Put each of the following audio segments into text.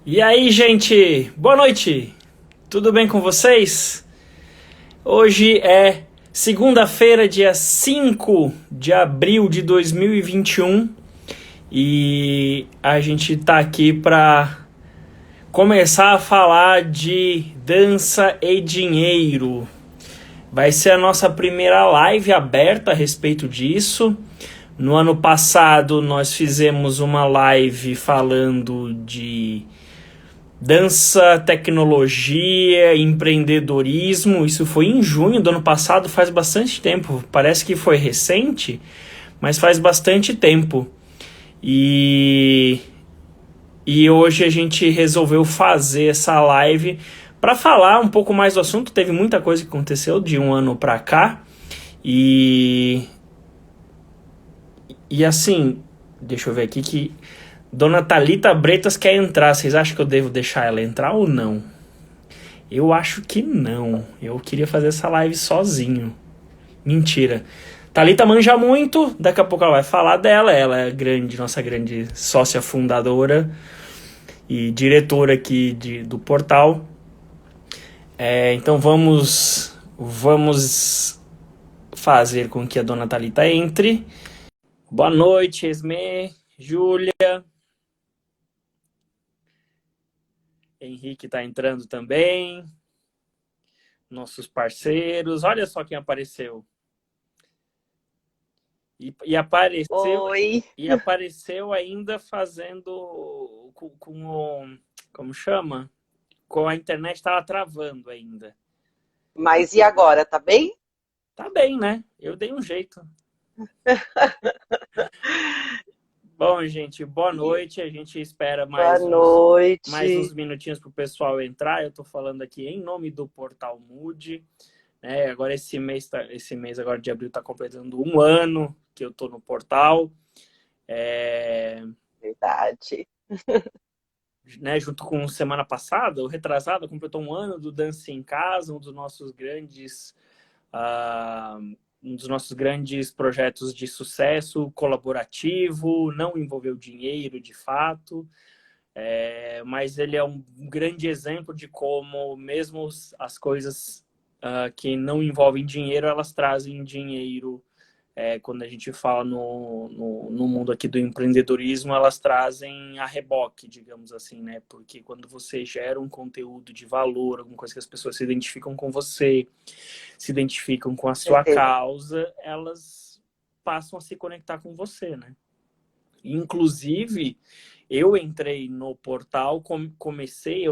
E aí, gente? Boa noite! Tudo bem com vocês? Hoje é segunda-feira, dia 5 de abril de 2021 e a gente tá aqui para começar a falar de dança e dinheiro. Vai ser a nossa primeira live aberta a respeito disso. No ano passado, nós fizemos uma live falando de dança, tecnologia, empreendedorismo. Isso foi em junho do ano passado, faz bastante tempo. Parece que foi recente, mas faz bastante tempo. E, e hoje a gente resolveu fazer essa live para falar um pouco mais do assunto. Teve muita coisa que aconteceu de um ano para cá. E, e assim, deixa eu ver aqui que Dona Thalita Bretas quer entrar. Vocês acham que eu devo deixar ela entrar ou não? Eu acho que não. Eu queria fazer essa live sozinho. Mentira. Thalita manja muito, daqui a pouco ela vai falar dela. Ela é nossa grande sócia fundadora e diretora aqui do portal. Então vamos fazer com que a Dona Thalita entre. Boa noite, Esme, Júlia. Henrique está entrando também. Nossos parceiros. Olha só quem apareceu. E apareceu. Oi, E apareceu ainda fazendo com o. Como chama? Com a internet estava travando ainda. mas e agora, tá bem? Tá bem, né? Eu dei um jeito. Bom, gente, boa noite. A gente espera Boa mais uns noite. minutinhos para o pessoal entrar. Eu estou falando aqui em nome do Portal Mood. Agora esse mês agora de abril está completando um ano que eu estou no portal. Verdade. Junto com semana passada, ou retrasada, completou um ano do Dança em Casa, um dos nossos grandes projetos de sucesso colaborativo, não envolveu dinheiro de fato, mas ele é um grande exemplo de como mesmo as coisas que não envolvem dinheiro, elas trazem dinheiro. Quando a gente fala no mundo aqui do empreendedorismo, elas trazem a reboque, digamos assim, né? Porque quando você gera um conteúdo de valor, alguma coisa que as pessoas se identificam com você, se identificam com a sua Certeza. causa, elas passam a se conectar com você, né? Inclusive, eu entrei no portal, comecei,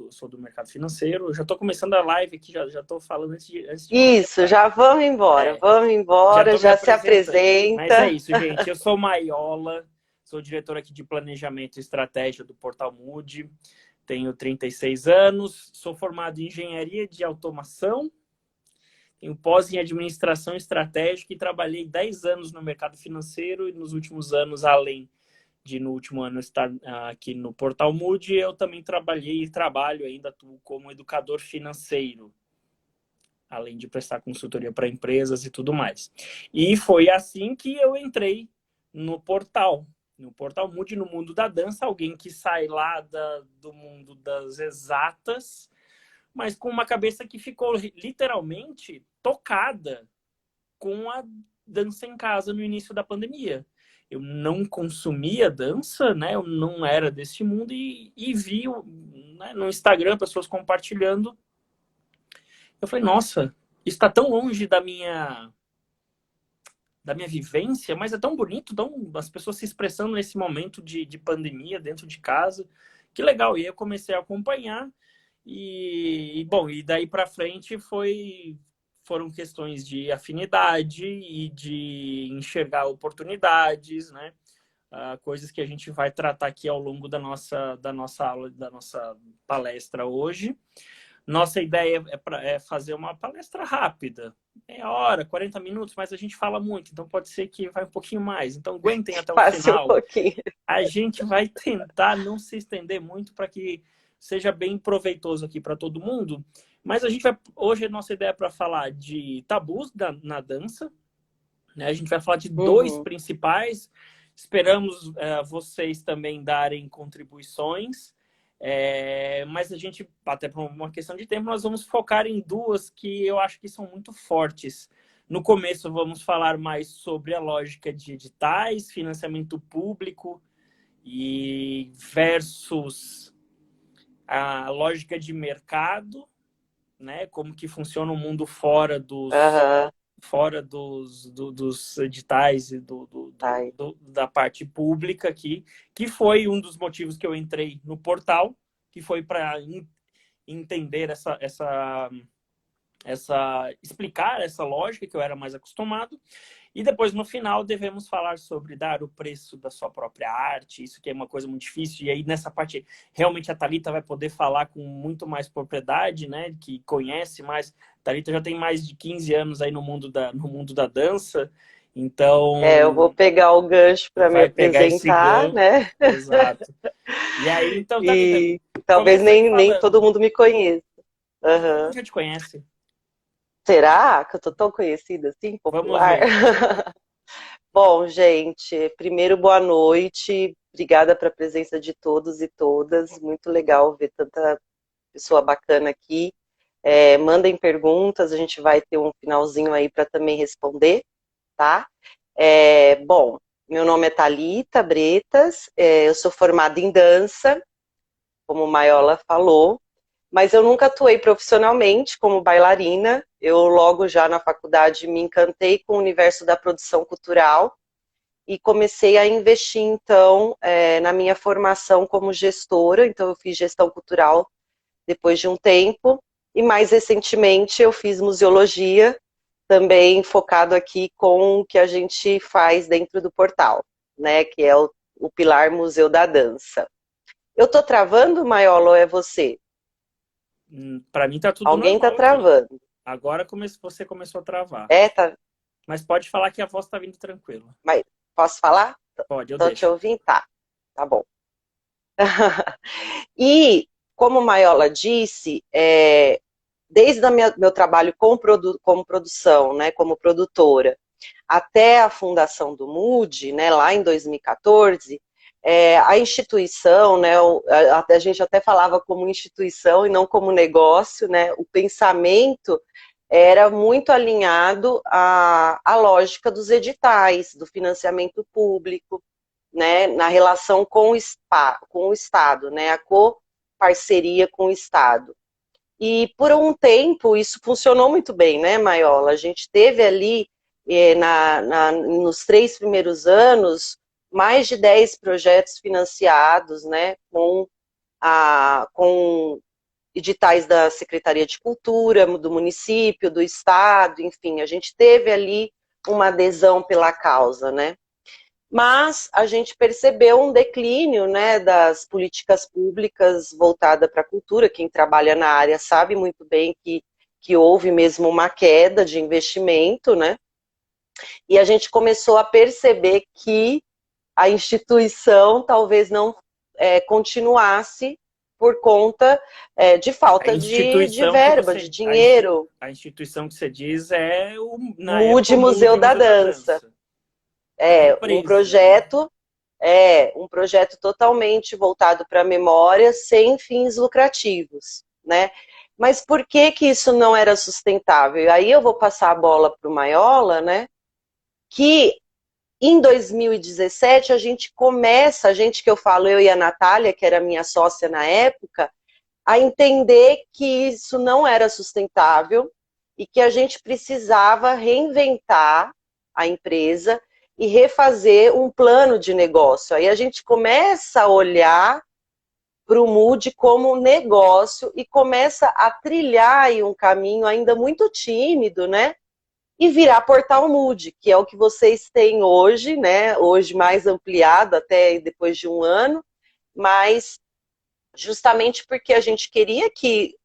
sou do mercado financeiro, eu já estou começando a live aqui, já estou falando antes de Isso, começar. já É, vamos já embora, estou me já se apresentando. Mas é apresenta. isso, gente. Eu sou Maiola, sou diretor aqui de planejamento e estratégia do Portal Mood. Tenho 36 anos, sou formado em engenharia de automação, tenho pós em administração estratégica e trabalhei 10 anos no mercado financeiro e nos últimos anos, além de no último ano estar aqui no Portal Mood, eu também trabalhei e trabalho ainda, atuo como educador financeiro, além de prestar consultoria para empresas e tudo mais. E foi assim que eu entrei no portal. No Portal Mood, no mundo da dança, alguém que sai lá do mundo das exatas, mas com uma cabeça que ficou literalmente tocada com a dança em casa no início da pandemia. Eu não consumia dança, né? Eu não era desse mundo e vi, né, no Instagram pessoas compartilhando. Eu falei, nossa, isso está tão longe da minha vivência, mas é tão bonito, as pessoas se expressando nesse momento de pandemia dentro de casa. Que legal. E aí eu comecei a acompanhar bom, e daí para frente foram questões de afinidade e de enxergar oportunidades, né? Coisas que a gente vai tratar aqui ao longo da nossa aula, da nossa palestra hoje. Nossa ideia é fazer uma palestra rápida, meia hora, 40 minutos, mas a gente fala muito, então pode ser que vai um pouquinho mais. Então aguentem até o Passe um final. pouquinho. A gente vai tentar não se estender muito para que seja bem proveitoso aqui para todo mundo. Mas hoje a nossa ideia é para falar de tabus na dança, né? A gente vai falar de dois Uhum. principais. Esperamos vocês também darem contribuições. Mas a gente, até por uma questão de tempo, nós vamos focar em duas que eu acho que são muito fortes. No começo, vamos falar mais sobre a lógica de editais, financiamento público e versus a lógica de mercado, né? Como que funciona o mundo fora dos editais e da parte pública aqui, que foi um dos motivos que eu entrei no portal, que foi para entender explicar essa lógica que eu era mais acostumado. E depois, no final, devemos falar sobre dar o preço da sua própria arte, isso que é uma coisa muito difícil. E aí, nessa parte, realmente a Thalita vai poder falar com muito mais propriedade, né? Que conhece mais. A Thalita já tem mais de 15 anos aí no mundo da dança. Então... eu vou pegar o gancho para me apresentar, né? Exato. E aí, então, Thalita... E talvez nem todo mundo me conheça. Todo mundo já te conhece. Será que eu tô tão conhecida assim, popular? Vamos ver. Bom, gente, primeiro, boa noite. Obrigada pela presença de todos e todas. Muito legal ver tanta pessoa bacana aqui. Mandem perguntas, a gente vai ter um finalzinho aí para também responder, tá? Bom, meu nome é Thalita Bretas, eu sou formada em dança, como o Maiola falou, mas eu nunca atuei profissionalmente como bailarina. Eu logo já na faculdade me encantei com o universo da produção cultural e comecei a investir, então, na minha formação como gestora. Então, eu fiz gestão cultural depois de um tempo e, mais recentemente, eu fiz museologia, também focado aqui com o que a gente faz dentro do portal, né, que é o pilar Museu da Dança. Eu tô travando, Maiolo, ou é você? Para mim tá tudo Alguém normal. Tá travando. Aqui. Agora você começou a travar. Tá. Mas pode falar que a voz tá vindo tranquila. Mas posso falar? Pode, eu Tô deixo. te ouvindo? Tá bom. E, como Maiola disse, desde o meu trabalho como produção, né, como produtora, até a fundação do MUD, né, lá em 2014, a instituição, né, a gente até falava como instituição e não como negócio, né, o pensamento era muito alinhado à lógica dos editais, do financiamento público, né, na relação com o Estado, né, a coparceria com o Estado. E por um tempo isso funcionou muito bem, né, Maiola? A gente teve ali, nos 3 primeiros anos, mais de 10 projetos financiados, né, com editais da Secretaria de Cultura, do município, do Estado, enfim, a gente teve ali uma adesão pela causa, né? Mas a gente percebeu um declínio, né, das políticas públicas voltadas para a cultura. Quem trabalha na área sabe muito bem que houve mesmo uma queda de investimento, né? E a gente começou a perceber que a instituição talvez não continuasse por conta de falta de verba, de dinheiro. A instituição que você diz é o MUD, Museu da Dança. Um projeto totalmente voltado para a memória, sem fins lucrativos, né? Mas por que isso não era sustentável? Aí eu vou passar a bola para o Maiola, né? Que em 2017 a gente que eu falo, eu e a Natália, que era minha sócia na época, a entender que isso não era sustentável e que a gente precisava reinventar a empresa e refazer um plano de negócio. Aí a gente começa a olhar para o MUD como negócio e começa a trilhar aí um caminho ainda muito tímido, né? E virar Portal MUD, que é o que vocês têm hoje, né? Hoje mais ampliado, até depois de um ano, mas justamente porque a gente queria que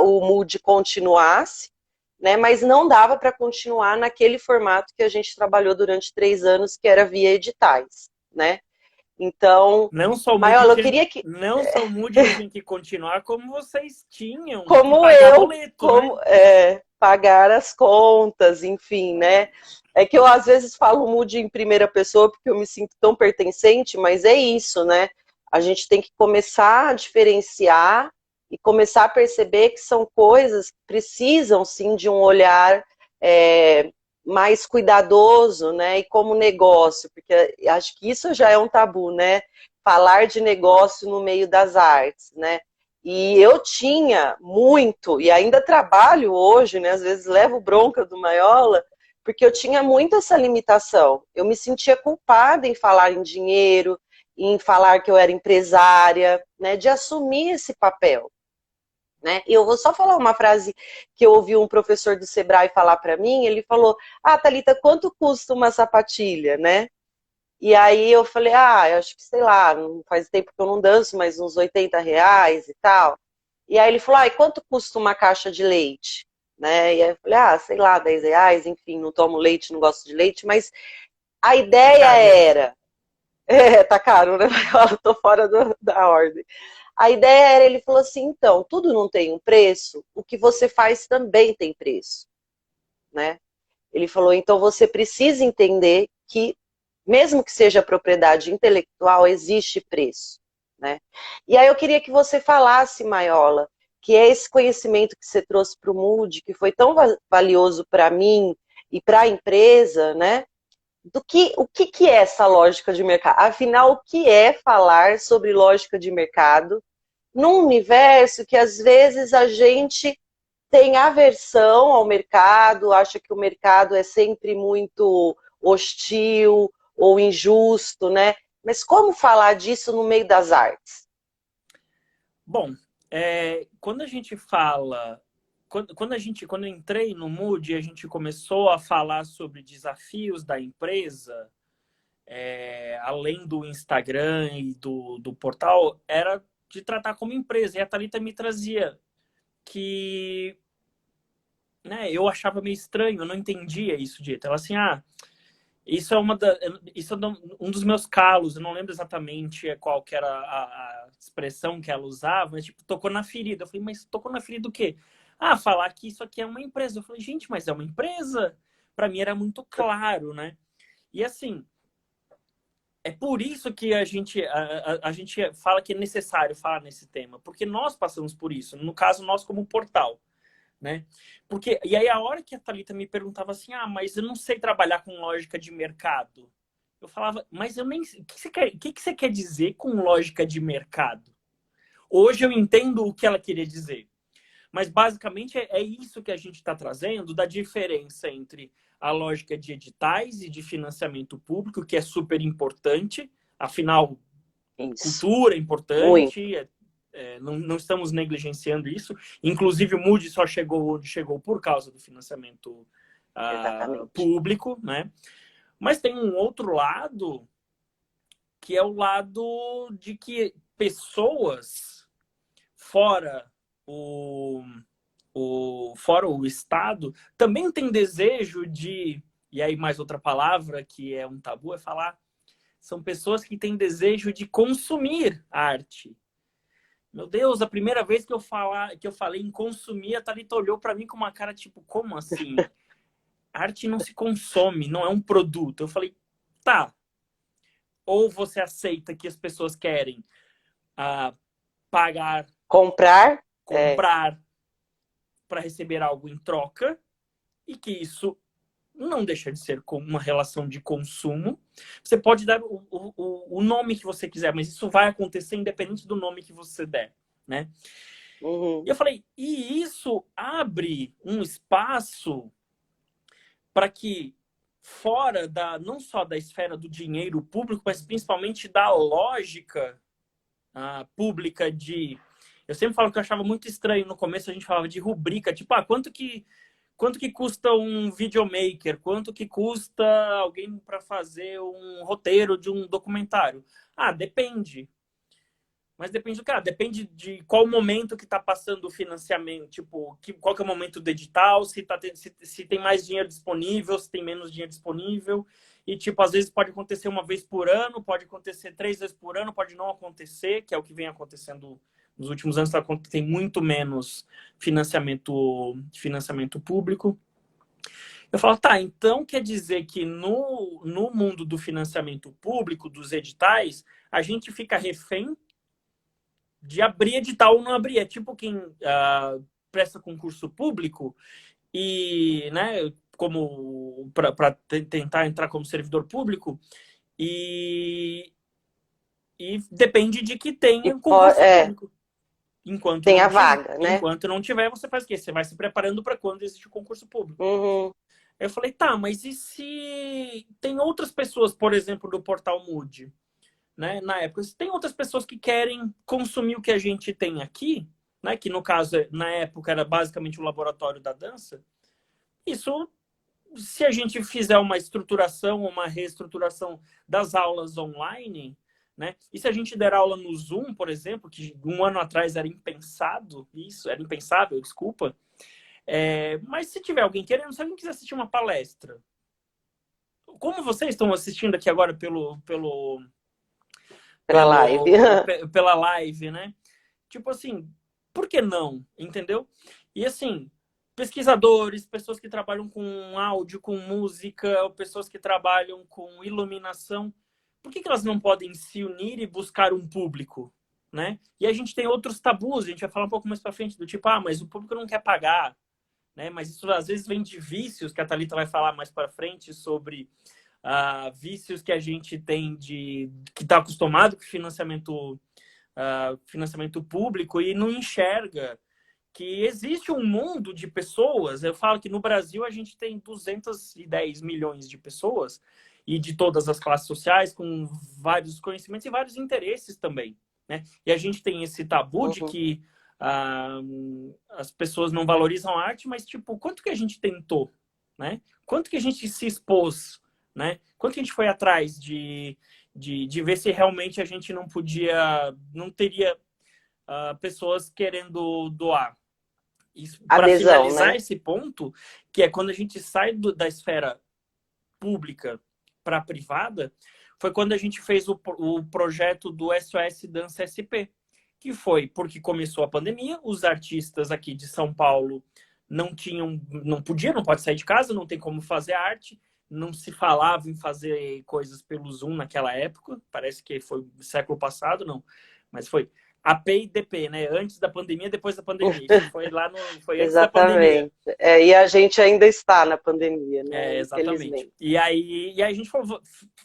o MUD continuasse, né, mas não dava para continuar naquele formato que a gente trabalhou durante 3 anos, que era via editais, né? Então, não só o Maiola, eu queria que... Não só o MUD tinha que continuar, como vocês tinham como que pagar eu, boleto, né? Pagar as contas, enfim, né? É que eu às vezes falo MUD em primeira pessoa porque eu me sinto tão pertencente, mas é isso, né? A gente tem que começar a diferenciar e começar a perceber que são coisas que precisam, sim, de um olhar mais cuidadoso, né? E como negócio, porque acho que isso já é um tabu, né? Falar de negócio no meio das artes, né? E eu tinha muito, e ainda trabalho hoje, né? Às vezes levo bronca do Maiola, porque eu tinha muito essa limitação. Eu me sentia culpada em falar em dinheiro, em falar que eu era empresária, né? De assumir esse papel. Né? E eu vou só falar uma frase que eu ouvi um professor do Sebrae falar para mim, ele falou, Thalita, quanto custa uma sapatilha, né? E aí eu falei, eu acho que, sei lá, não faz tempo que eu não danço, mas uns R$ 80 e tal. E aí ele falou, e quanto custa uma caixa de leite? Né? E aí eu falei, sei lá, R$ 10, enfim, não tomo leite, não gosto de leite, mas a Tá ideia caro mesmo. era, tá caro, né? Eu tô fora da ordem. A ideia era, ele falou assim, então, tudo não tem um preço, o que você faz também tem preço, né? Ele falou, então você precisa entender que, mesmo que seja propriedade intelectual, existe preço, né? E aí eu queria que você falasse, Maiola, que é esse conhecimento que você trouxe para o Mood, que foi tão valioso para mim e para a empresa, né? O que é essa lógica de mercado? Afinal, o que é falar sobre lógica de mercado num universo que às vezes a gente tem aversão ao mercado, acha que o mercado é sempre muito hostil ou injusto, né? Mas como falar disso no meio das artes? Bom, quando a gente fala, quando eu entrei no Mood, a gente começou a falar sobre desafios da empresa, além do Instagram e do portal, era de tratar como empresa. E a Thalita me trazia que, né, eu achava meio estranho, eu não entendia isso direito. Ela assim, isso é um dos meus calos, eu não lembro exatamente qual que era a expressão que ela usava, mas tipo, tocou na ferida. Eu falei, mas tocou na ferida do quê? Falar que isso aqui é uma empresa. Eu falei, gente, mas é uma empresa? Para mim era muito claro, né? E assim, é por isso que a gente fala que é necessário falar nesse tema, porque nós passamos por isso, no caso, nós como portal, né? Porque, e aí a hora que a Thalita me perguntava assim, mas eu não sei trabalhar com lógica de mercado. Eu falava, mas eu nem o que você quer dizer com lógica de mercado? Hoje eu entendo o que ela queria dizer. Mas basicamente é isso que a gente está trazendo da diferença entre a lógica de editais e de financiamento público, que é super importante, afinal, Isso, cultura é muito, importante, não estamos negligenciando isso. Inclusive, o Moody só chegou onde chegou por causa do financiamento exatamente. público, né? Mas tem um outro lado, que é o lado de que pessoas fora fora o Estado também tem desejo de, e aí mais outra palavra que é um tabu, é falar, são pessoas que têm desejo de consumir arte. Meu Deus, a primeira vez que eu falei em consumir, a Thalita olhou para mim com uma cara tipo, como assim? Arte não se consome, não é um produto. Eu falei, tá. Ou você aceita que as pessoas querem pagar, Comprar, comprar para receber algo em troca, e que isso não deixa de ser uma relação de consumo. Você pode dar o nome que você quiser, mas isso vai acontecer independente do nome que você der, né? E eu falei, e isso abre um espaço para que fora não só da esfera do dinheiro público, mas principalmente da lógica pública de... Eu sempre falo que eu achava muito estranho, no começo a gente falava de rubrica, tipo, quanto que custa um videomaker? Quanto que custa alguém para fazer um roteiro de um documentário? Depende. Mas depende do cara, depende de qual momento que está passando o financiamento, tipo, qual que é o momento do edital, se tem mais dinheiro disponível, se tem menos dinheiro disponível. E, tipo, às vezes pode acontecer uma vez por ano, pode acontecer 3 vezes por ano, pode não acontecer, que é o que vem acontecendo nos últimos anos, tem muito menos financiamento público. Eu falo, tá, então quer dizer que no mundo do financiamento público, dos editais, a gente fica refém de abrir edital ou não abrir. É tipo quem presta concurso público e, né, como para tentar entrar como servidor público e depende de que tenha concurso público. Tem a vaga, né? Enquanto não tiver, você faz o quê? Você vai se preparando para quando existe o concurso público. Uhum. Eu falei, tá, mas e se tem outras pessoas, por exemplo, do Portal Mood, né? Na época, se tem outras pessoas que querem consumir o que a gente tem aqui, né? Que no caso, na época, era basicamente o laboratório da dança. Isso, se a gente fizer uma estruturação, uma reestruturação das aulas online, né? E se a gente der aula no Zoom, por exemplo, que um ano atrás era impensado, isso, era impensável, desculpa. Mas se tiver alguém querendo, se alguém quiser assistir uma palestra, como vocês estão assistindo aqui agora pela live. pela live, né? Tipo assim, por que não? Entendeu? E assim, pesquisadores, pessoas que trabalham com áudio, com música, pessoas que trabalham com iluminação, por que elas não podem se unir e buscar um público, né? E a gente tem outros tabus, a gente vai falar um pouco mais para frente, do tipo, mas o público não quer pagar, né? Mas isso às vezes vem de vícios, que a Thalita vai falar mais para frente sobre vícios que a gente tem que está acostumado com financiamento público e não enxerga que existe um mundo de pessoas. Eu falo que no Brasil a gente tem 210 milhões de pessoas e de todas as classes sociais, com vários conhecimentos e vários interesses também, né? E a gente tem esse tabu de que as pessoas não valorizam a arte, mas tipo, quanto que a gente tentou, né? Quanto que a gente se expôs, né? Quanto que a gente foi atrás de ver se realmente a gente não teria pessoas querendo doar. Para finalizar, né? Esse ponto, que é quando a gente sai da esfera pública para a privada, foi quando a gente fez o projeto do SOS Dança SP, que foi porque começou a pandemia, os artistas aqui de São Paulo não pode sair de casa, não tem como fazer arte, não se falava em fazer coisas pelo Zoom naquela época, parece que foi século passado, não, mas foi AP e DP, né? Antes da pandemia, depois da pandemia. Isso foi antes da pandemia. E a gente ainda está na pandemia, né? Exatamente. E aí a gente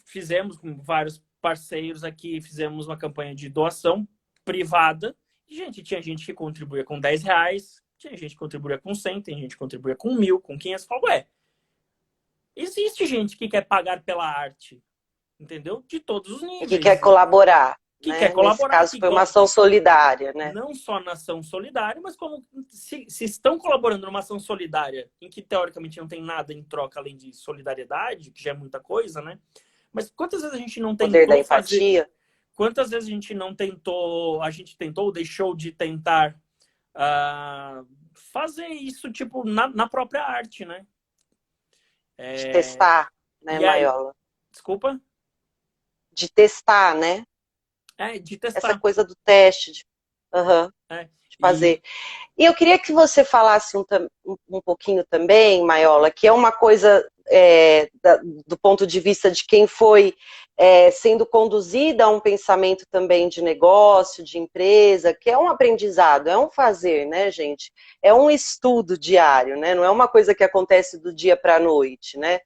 fizemos com vários parceiros aqui, fizemos uma campanha de doação privada. E, gente, tinha gente que contribuía com R$10, tinha gente que contribuía com 100, tem gente que contribuía com 1.000, com 500. Falou, existe gente que quer pagar pela arte, entendeu? De todos os níveis. E que quer colaborar. Que quer colaborar. Nesse caso, foi uma ação solidária, né? Não só na ação solidária, mas como se estão colaborando numa ação solidária, em que teoricamente não tem nada em troca além de solidariedade, que já é muita coisa, né? Mas quantas vezes a gente não tentou poder da empatia. fazer? Quantas vezes a gente não tentou, deixou de tentar fazer isso, tipo, na própria arte, né? De testar, né, Maiola? Desculpa? De testar, né? De testar. Essa coisa do teste, de fazer. E eu queria que você falasse um pouquinho também, Maiola, que é uma coisa do ponto de vista de quem foi sendo conduzida a um pensamento também de negócio, de empresa, que é um aprendizado, é um fazer, né, gente? É um estudo diário, né? Não é uma coisa que acontece do dia para a noite, né?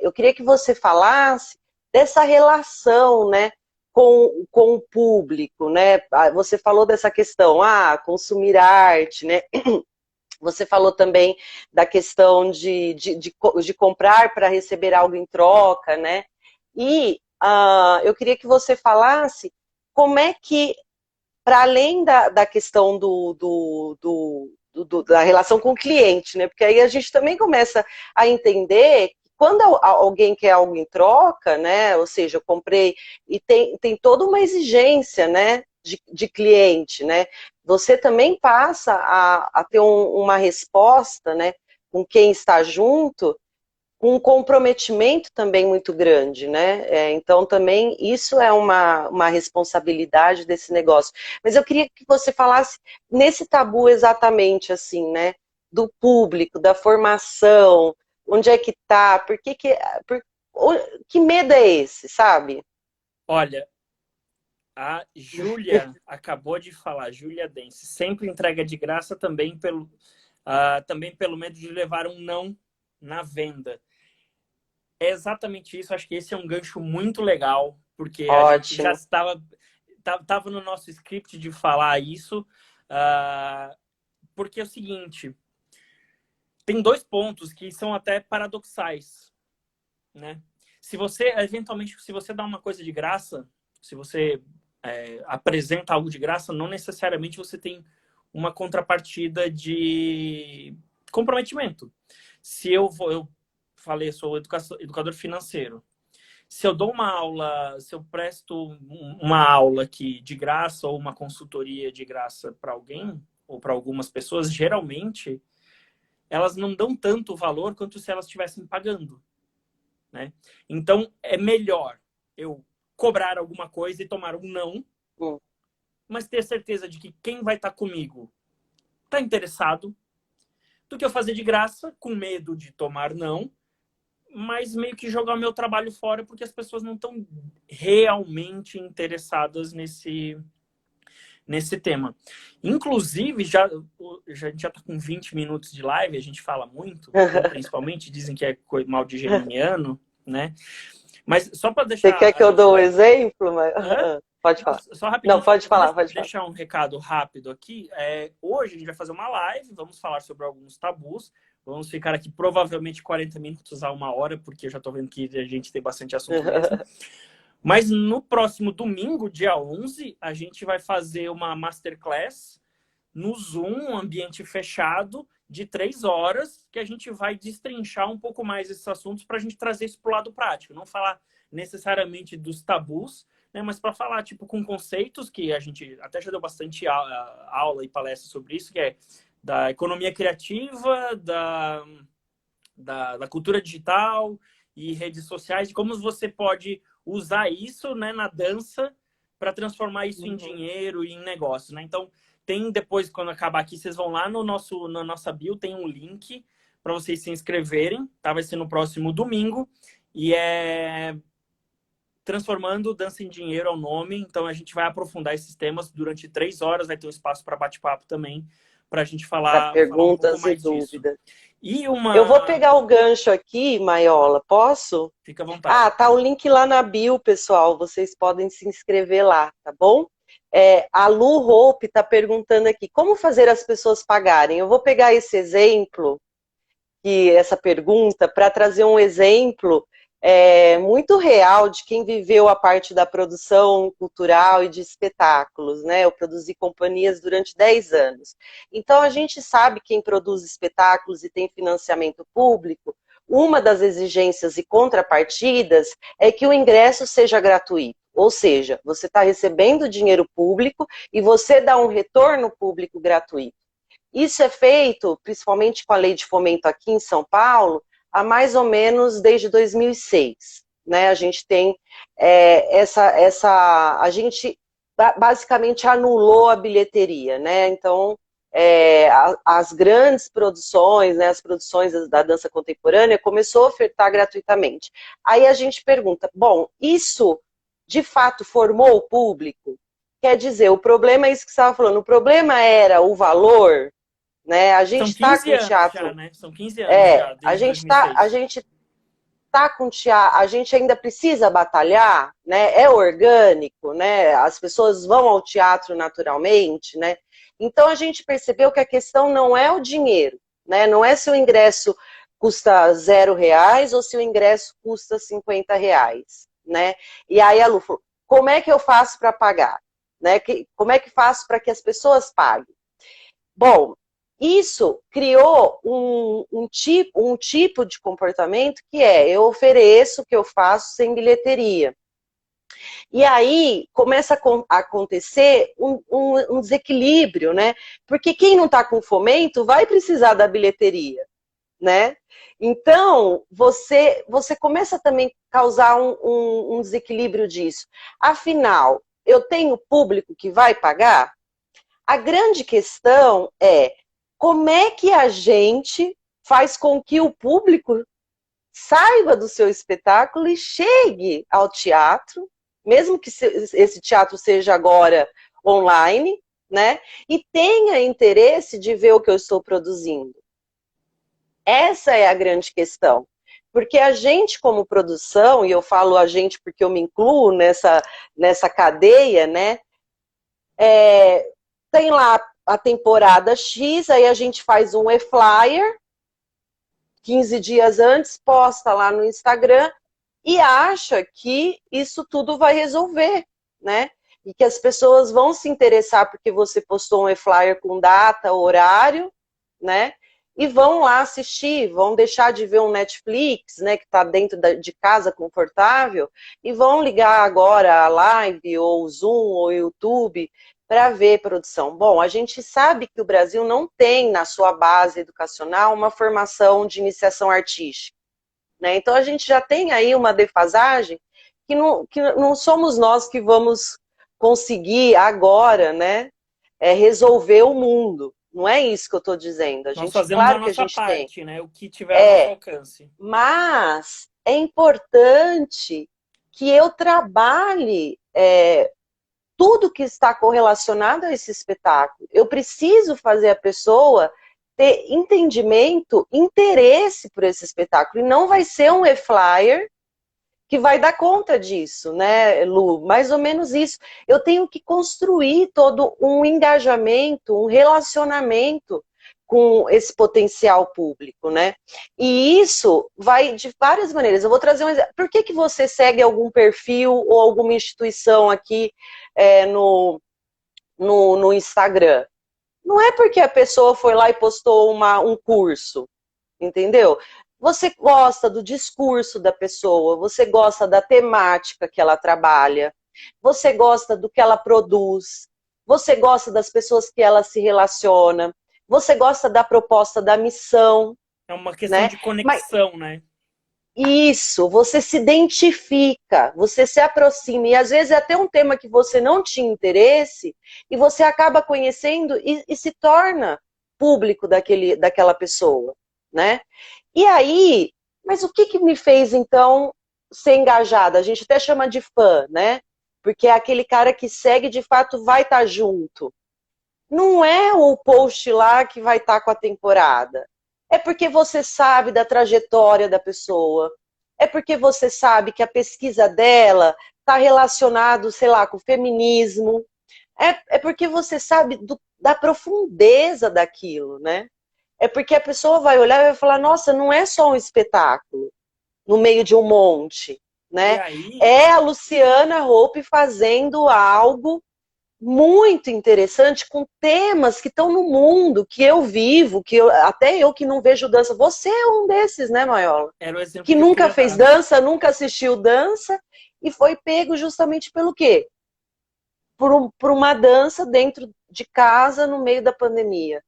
Eu queria que você falasse dessa relação, né? Com o público, né? Você falou dessa questão, consumir arte, né? Você falou também da questão de comprar para receber algo em troca, né? E eu queria que você falasse como é que, para além da questão da relação com o cliente, né? Porque aí a gente também começa a entender quando alguém quer algo em troca, né? Ou seja, eu comprei e tem toda uma exigência, né? De cliente, né? Você também passa a ter uma resposta, né? Com quem está junto, com um comprometimento também muito grande, né? Então também isso é uma responsabilidade desse negócio. Mas eu queria que você falasse nesse tabu exatamente assim, né? Do público, da formação, Onde é que tá? Que medo é esse, sabe? Olha, a Júlia acabou de falar, Júlia Dance, sempre entrega de graça também pelo medo de levar um não na venda. É exatamente isso, acho que esse é um gancho muito legal, porque a gente já Ótimo. estava no nosso script de falar isso, porque é o seguinte, tem dois pontos que são até paradoxais, né? Se você, eventualmente, se você dá uma coisa de graça, se você apresenta algo de graça, não necessariamente você tem uma contrapartida de comprometimento. Se eu falei, sou educador financeiro. Se eu dou uma aula, se eu presto uma aula aqui de graça ou uma consultoria de graça para alguém ou para algumas pessoas, geralmente elas não dão tanto valor quanto se elas estivessem pagando, né? Então é melhor eu cobrar alguma coisa e tomar um não, mas ter certeza de que quem vai estar comigo está interessado, do que eu fazer de graça com medo de tomar não, mas meio que jogar o meu trabalho fora porque as pessoas não estão realmente interessadas nesse tema. Inclusive, a gente já está com 20 minutos de live, a gente fala muito, principalmente dizem que é mal de geminiano, né? Mas só para deixar... Você quer que eu dou um exemplo? Pode falar. Só rapidinho. Não, pode falar, pode falar. Deixar um recado rápido aqui. Hoje a gente vai fazer uma live, vamos falar sobre alguns tabus. Vamos ficar aqui provavelmente 40 minutos a 1 hora, porque eu já estou vendo que a gente tem bastante assunto mesmo. Mas no próximo domingo, dia 11, a gente vai fazer uma masterclass no Zoom, um ambiente fechado, de 3 horas, que a gente vai destrinchar um pouco mais esses assuntos para a gente trazer isso para o lado prático. Não falar necessariamente dos tabus, né, mas para falar tipo com conceitos que a gente até já deu bastante aula e palestra sobre isso, que é da economia criativa, da cultura digital e redes sociais, de como você pode usar isso, né, na dança para transformar isso em dinheiro e em negócio, né? Então, tem depois, quando acabar aqui, vocês vão lá na nossa bio, tem um link para vocês se inscreverem, tá? Vai ser no próximo domingo e é Transformando Dança em Dinheiro é o nome, então a gente vai aprofundar esses temas durante 3 horas, vai ter um espaço para bate-papo também, para a gente falar perguntas um pouco mais e dúvidas. Eu vou pegar o gancho aqui, Maiola, posso? Fica à vontade. Tá o link lá na bio, pessoal, vocês podem se inscrever lá, tá bom? A Lu Hope está perguntando aqui, como fazer as pessoas pagarem? Eu vou pegar esse exemplo, essa pergunta, para trazer um exemplo muito real de quem viveu a parte da produção cultural e de espetáculos, né? Eu produzi companhias durante 10 anos. Então, a gente sabe quem produz espetáculos e tem financiamento público, uma das exigências e contrapartidas é que o ingresso seja gratuito. Ou seja, você está recebendo dinheiro público e você dá um retorno público gratuito. Isso é feito, principalmente com a lei de fomento aqui em São Paulo, há mais ou menos desde 2006. Né? A gente tem a gente basicamente anulou a bilheteria, né? Então, as grandes produções, né, as produções da dança contemporânea, começou a ofertar gratuitamente. Aí a gente pergunta, bom, isso de fato formou o público? Quer dizer, o problema é isso que você estava falando, o problema era o valor, né? A gente está com teatro... já, né? São 15 anos já, desde 2006. A gente tá com teatro, a gente ainda precisa batalhar, né? É orgânico, né? As pessoas vão ao teatro naturalmente, né? Então a gente percebeu que a questão não é o dinheiro, né? Não é se o ingresso custa R$0 ou se o ingresso custa R$50, né? E aí a Lu falou, como é que eu faço para pagar? Né? Como é que faço para que as pessoas paguem? Bom, isso criou um tipo de comportamento que eu ofereço o que eu faço sem bilheteria. E aí começa a acontecer um desequilíbrio, né? Porque quem não está com fomento vai precisar da bilheteria, né? Então, você começa também a causar um desequilíbrio disso. Afinal, eu tenho público que vai pagar? A grande questão é como é que a gente faz com que o público saiba do seu espetáculo e chegue ao teatro, mesmo que esse teatro seja agora online, né? E tenha interesse de ver o que eu estou produzindo. Essa é a grande questão. Porque a gente, como produção, e eu falo a gente porque eu me incluo nessa cadeia, né? Tem lá a temporada X, aí a gente faz um e-flyer, 15 dias antes, posta lá no Instagram e acha que isso tudo vai resolver, né? E que as pessoas vão se interessar porque você postou um e-flyer com data, horário, né? E vão lá assistir, vão deixar de ver um Netflix, né, que está dentro de casa confortável, e vão ligar agora a live, ou o Zoom, ou o YouTube, para ver produção. Bom, a gente sabe que o Brasil não tem na sua base educacional uma formação de iniciação artística, né? Então a gente já tem aí uma defasagem que não somos nós que vamos conseguir agora, né, resolver o mundo. Não é isso que eu estou dizendo. A Nós gente, fazemos a claro que a nossa gente tem. parte, né? O que tiver ao nosso alcance. Mas é importante que eu trabalhe tudo que está correlacionado a esse espetáculo. Eu preciso fazer a pessoa ter entendimento, interesse por esse espetáculo. E não vai ser um e-flyer que vai dar conta disso, né, Lu? Mais ou menos isso. Eu tenho que construir todo um engajamento, um relacionamento com esse potencial público, né? E isso vai de várias maneiras. Eu vou trazer um exemplo. Por que você segue algum perfil ou alguma instituição aqui no Instagram? Não é porque a pessoa foi lá e postou um curso, entendeu? Você gosta do discurso da pessoa, você gosta da temática que ela trabalha, você gosta do que ela produz, você gosta das pessoas que ela se relaciona, você gosta da proposta da missão. É uma questão Né? de Mas conexão, né? isso, você se identifica, você se aproxima, e às vezes é até um tema que você não tinha interesse, e você acaba conhecendo e se torna público daquela pessoa, né? E aí, mas o que me fez, então, ser engajada? A gente até chama de fã, né? Porque é aquele cara que segue, de fato, vai estar junto. Não é o post lá que vai estar com a temporada. É porque você sabe da trajetória da pessoa. É porque você sabe que a pesquisa dela está relacionada, sei lá, com o feminismo. É porque você sabe da profundeza daquilo, né? É porque a pessoa vai olhar e vai falar, nossa, não é só um espetáculo no meio de um monte, E né? aí, É a Luciana Hope fazendo algo muito interessante com temas que estão no mundo, que eu vivo, até eu que não vejo dança. Você é um desses, né, Maiola? era o exemplo Que que eu nunca queria fez dar. dança, nunca assistiu dança e foi pego justamente pelo quê? Por uma dança dentro de casa no meio da pandemia.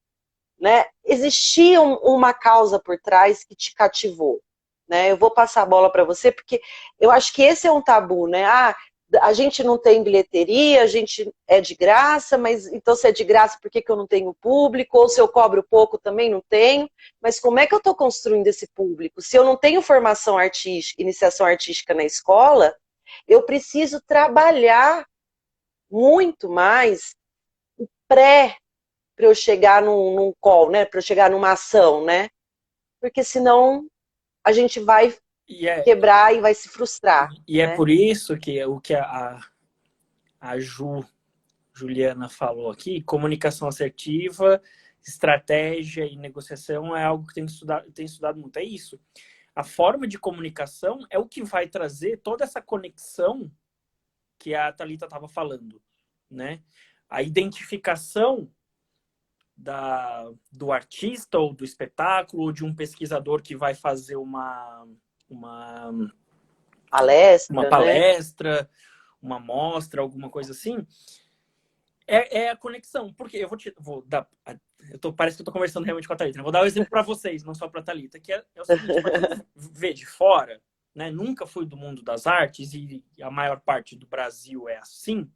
Né? Existia uma causa por trás que te cativou. Né? Eu vou passar a bola para você, porque eu acho que esse é um tabu, né? Ah, a gente não tem bilheteria, a gente é de graça, mas então se é de graça, por que eu não tenho público? Ou se eu cobro pouco, também não tenho. Mas como é que eu estou construindo esse público? Se eu não tenho formação artística, iniciação artística na escola, eu preciso trabalhar muito mais pré para eu chegar num call, né? Para eu chegar numa ação, né? Porque senão a gente vai E é, quebrar e vai se frustrar, e é né? por isso que o que a Juliana falou aqui, comunicação assertiva, estratégia e negociação é algo que tem estudado muito. É isso. A forma de comunicação é o que vai trazer toda essa conexão que a Thalita estava falando, né? A identificação do artista ou do espetáculo, ou de um pesquisador que vai fazer uma, uma Palestra, né? palestra, uma mostra, alguma coisa assim, é a conexão. Porque vou dar. Parece que eu tô conversando realmente com a Thalita. Né? Vou dar um exemplo para vocês, não só para a Thalita, que é o seguinte: para quem vê de fora, né, nunca fui do mundo das artes e a maior parte do Brasil é assim.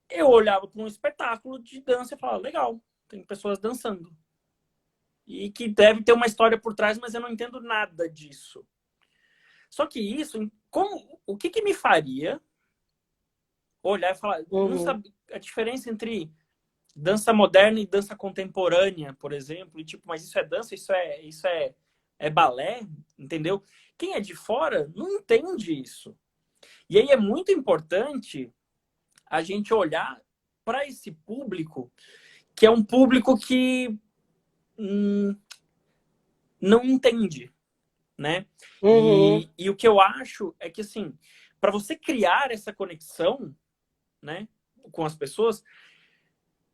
Eu olhava para um espetáculo de dança e falava, legal, tem pessoas dançando. e que deve ter uma história por trás, mas eu não entendo nada disso. Só que isso, o que me faria olhar e falar, não sabe a diferença entre dança moderna e dança contemporânea, por exemplo, e tipo, mas isso é dança, é balé, entendeu? Quem é de fora não entende isso. E aí é muito importante a gente olhar para esse público, que é um público que não entende, né? E o que eu acho é que, assim, para você criar essa conexão, né, com as pessoas,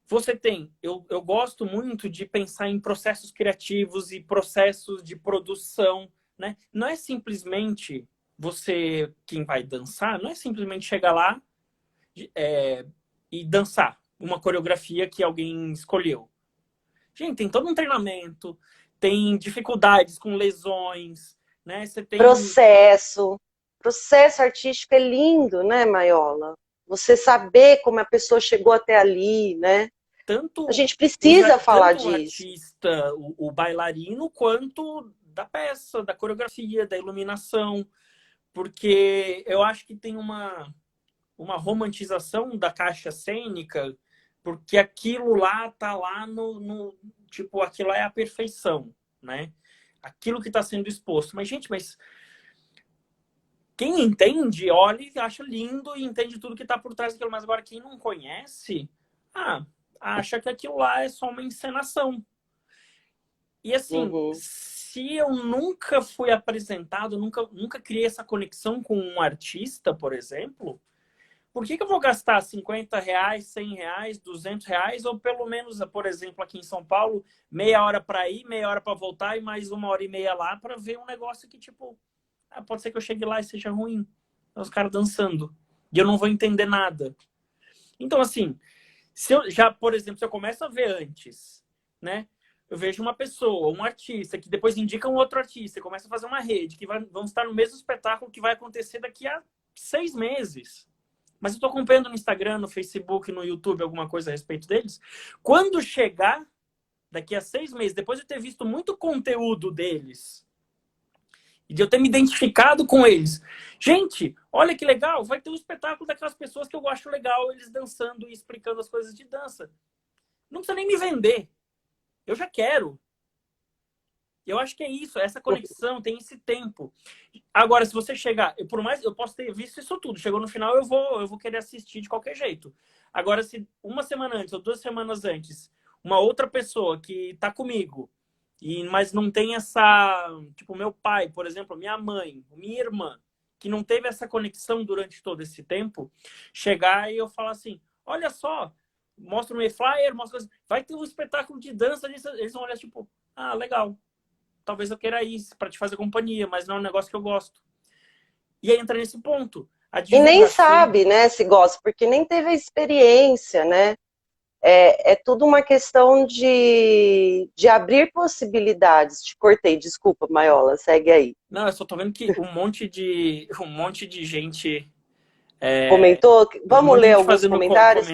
você tem... Eu gosto muito de pensar em processos criativos e processos de produção, né? Não é simplesmente você, quem vai dançar, não é simplesmente chegar lá e dançar uma coreografia que alguém escolheu. Gente, tem todo um treinamento, tem dificuldades com lesões, né? Você tem... Processo artístico é lindo, né, Maiola? Você saber como a pessoa chegou até ali, né? A gente precisa falar disso. Tanto o artista, o bailarino, quanto da peça, da coreografia, da iluminação. Porque eu acho que tem uma romantização da caixa cênica, porque aquilo lá tá lá tipo, aquilo é a perfeição, né? Aquilo que está sendo exposto. Mas, gente, quem entende, olha e acha lindo e entende tudo que está por trás daquilo. Mas agora, quem não conhece, acha que aquilo lá é só uma encenação. E assim, se eu nunca fui apresentado, nunca criei essa conexão com um artista, por exemplo, por que eu vou gastar R$50, R$100, R$200, ou pelo menos, por exemplo, aqui em São Paulo, meia hora para ir, meia hora para voltar e mais 1h30 lá para ver um negócio que, tipo, pode ser que eu chegue lá e seja ruim. Os caras dançando. E eu não vou entender nada. Então, assim, se eu já, por exemplo, se eu começo a ver antes, né? Eu vejo uma pessoa, um artista, que depois indica um outro artista, e começa a fazer uma rede, que vão estar no mesmo espetáculo que vai acontecer daqui a 6 meses. Mas eu estou acompanhando no Instagram, no Facebook, no YouTube, alguma coisa a respeito deles. Quando chegar, daqui a 6 meses, depois de eu ter visto muito conteúdo deles, e de eu ter me identificado com eles, gente, olha que legal, vai ter um espetáculo daquelas pessoas que eu acho legal, eles dançando e explicando as coisas de dança. Não precisa nem me vender. Eu já quero. Eu acho que é isso, essa conexão, tem esse tempo. Agora, se você chegar, por mais eu posso ter visto isso tudo, chegou no final, eu vou querer assistir de qualquer jeito. Agora, se uma semana antes ou 2 semanas antes, uma outra pessoa que tá comigo, mas não tem essa, tipo, meu pai, por exemplo, minha mãe, minha irmã, que não teve essa conexão durante todo esse tempo, chegar e eu falar assim, olha só, mostra um e-flyer, mostra coisas, vai ter um espetáculo de dança, eles vão olhar tipo, legal. Talvez eu queira ir para te fazer companhia, mas não é um negócio que eu gosto. E aí entra nesse ponto. E nem sabe, né, se gosta, porque nem teve a experiência, né? É tudo uma questão de abrir possibilidades. Te cortei, desculpa, Maiola, segue aí. Não, eu só tô vendo que um monte de gente... comentou? Vamos ler alguns comentários?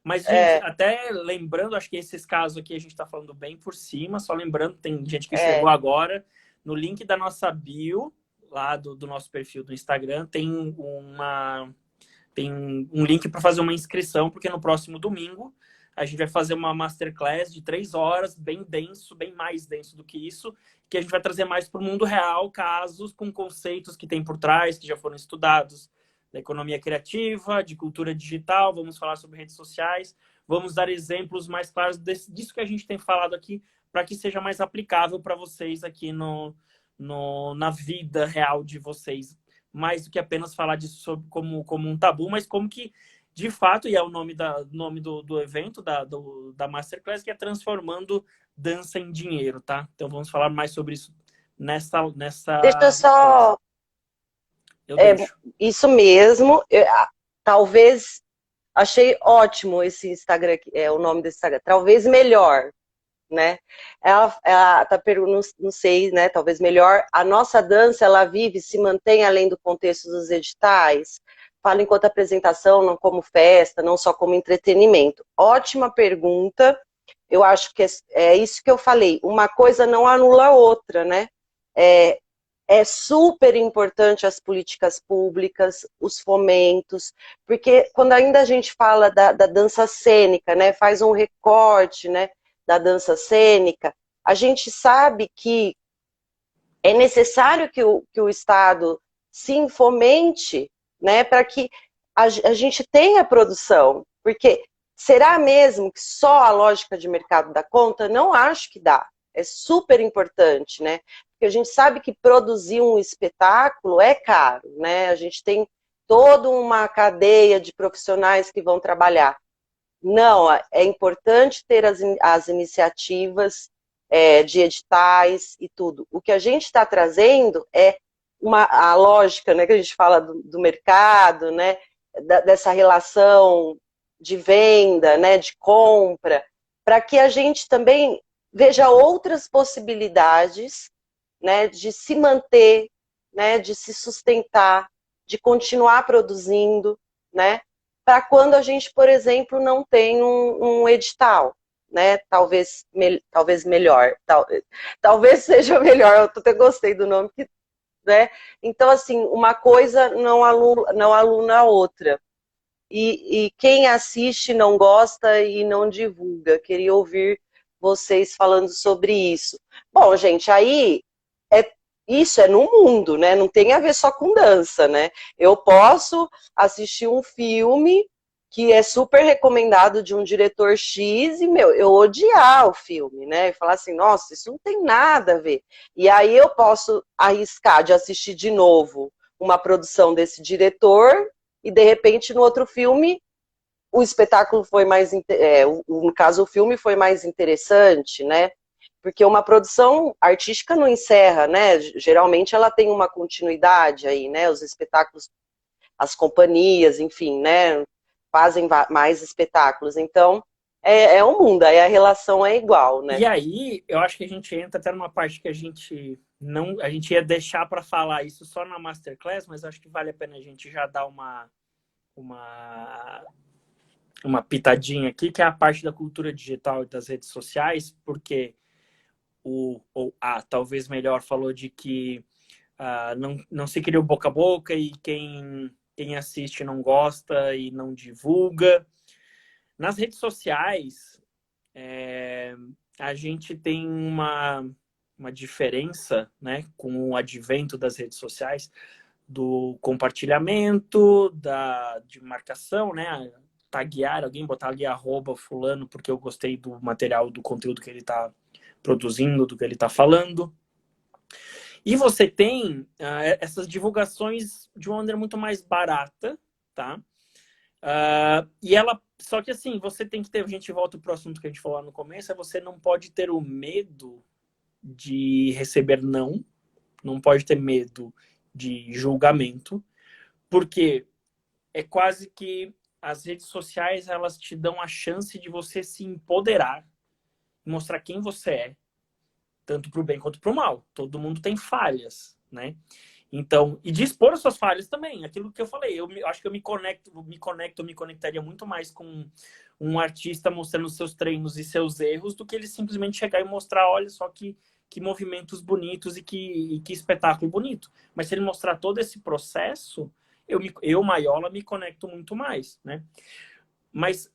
Mas, gente, até lembrando, acho que esses casos aqui a gente está falando bem por cima, só lembrando, tem gente que chegou agora, no link da nossa bio, lá do nosso perfil do Instagram, tem um link para fazer uma inscrição, porque no próximo domingo a gente vai fazer uma masterclass de 3 horas, bem denso, bem mais denso do que isso, que a gente vai trazer mais para o mundo real, casos com conceitos que tem por trás, que já foram estudados, da economia criativa, de cultura digital, vamos falar sobre redes sociais, vamos dar exemplos mais claros disso que a gente tem falado aqui, para que seja mais aplicável para vocês aqui na vida real de vocês, mais do que apenas falar disso como um tabu, mas como que, de fato, e é o nome do evento, da Masterclass, que é Transformando Dança em Dinheiro, tá? Então vamos falar mais sobre isso nessa Deixa eu só... Isso mesmo. Talvez achei ótimo esse Instagram, o nome desse Instagram. Talvez melhor, né? Ela tá perguntando, não sei, né? Talvez melhor. A nossa dança, ela vive, se mantém além do contexto dos editais. Fala enquanto apresentação, não como festa, não só como entretenimento. Ótima pergunta. eu acho que é isso que eu falei, uma coisa não anula a outra, né? É, é super importante as políticas públicas, os fomentos, porque quando ainda a gente fala da dança cênica, né, faz um recorte, né, da dança cênica, a gente sabe que é necessário que o Estado se fomente, né, para que a gente tenha produção, porque será mesmo que só a lógica de mercado dá conta? Não acho que dá. É super importante, né? Porque a gente sabe que produzir um espetáculo é caro, né? A gente tem toda uma cadeia de profissionais que vão trabalhar. Não, é importante ter as iniciativas de editais e tudo. O que a gente está trazendo é a lógica, né, que a gente fala do mercado, né, dessa relação de venda, né, de compra, para que a gente também veja outras possibilidades, né, de se manter, né, de se sustentar, de continuar produzindo, né, para quando a gente, por exemplo, não tem um edital, né? Talvez melhor, talvez seja melhor. Eu até gostei do nome, né? Então, assim, uma coisa não aluna a outra. E quem assiste não gosta e não divulga. Queria ouvir vocês falando sobre isso. Bom, gente, aí isso é no mundo, né? Não tem a ver só com dança, né? Eu posso assistir um filme que é super recomendado de um diretor X e, meu, eu odiar o filme, né? E falar assim, nossa, isso não tem nada a ver. E aí eu posso arriscar de assistir de novo uma produção desse diretor e, de repente, no outro filme, o espetáculo foi mais... no caso, o filme foi mais interessante, né? Porque uma produção artística não encerra, né? Geralmente ela tem uma continuidade aí, né? Os espetáculos, as companhias, enfim, né? Fazem mais espetáculos. Então, é um mundo, aí a relação é igual, né? E aí, eu acho que a gente entra até numa parte que a gente não, a gente ia deixar para falar isso só na Masterclass, mas acho que vale a pena a gente já dar uma, uma pitadinha aqui, que é a parte da cultura digital e das redes sociais, porque talvez melhor, falou de que não se cria o boca a boca e quem assiste não gosta e não divulga. Nas redes sociais, a gente tem uma diferença, né, com o advento das redes sociais, do compartilhamento, de marcação, né, taguear alguém, botar ali @fulano porque eu gostei do material, do conteúdo que ele está produzindo, do que ele está falando. E você tem essas divulgações de uma maneira muito mais barata, tá? E ela, só que assim, você tem que ter, a gente volta para o assunto que a gente falou lá no começo, você não pode ter o medo de receber não pode ter medo de julgamento, porque é quase que as redes sociais, elas te dão a chance de você se empoderar, mostrar quem você é, tanto para o bem quanto para o mal. Todo mundo tem falhas, né? Então, e de expor as suas falhas também, aquilo que eu falei, acho que eu me conectaria muito mais com um artista mostrando seus treinos e seus erros do que ele simplesmente chegar e mostrar, olha só que movimentos bonitos e que espetáculo bonito. Mas se ele mostrar todo esse processo, eu Maiola, me conecto muito mais, né? Mas,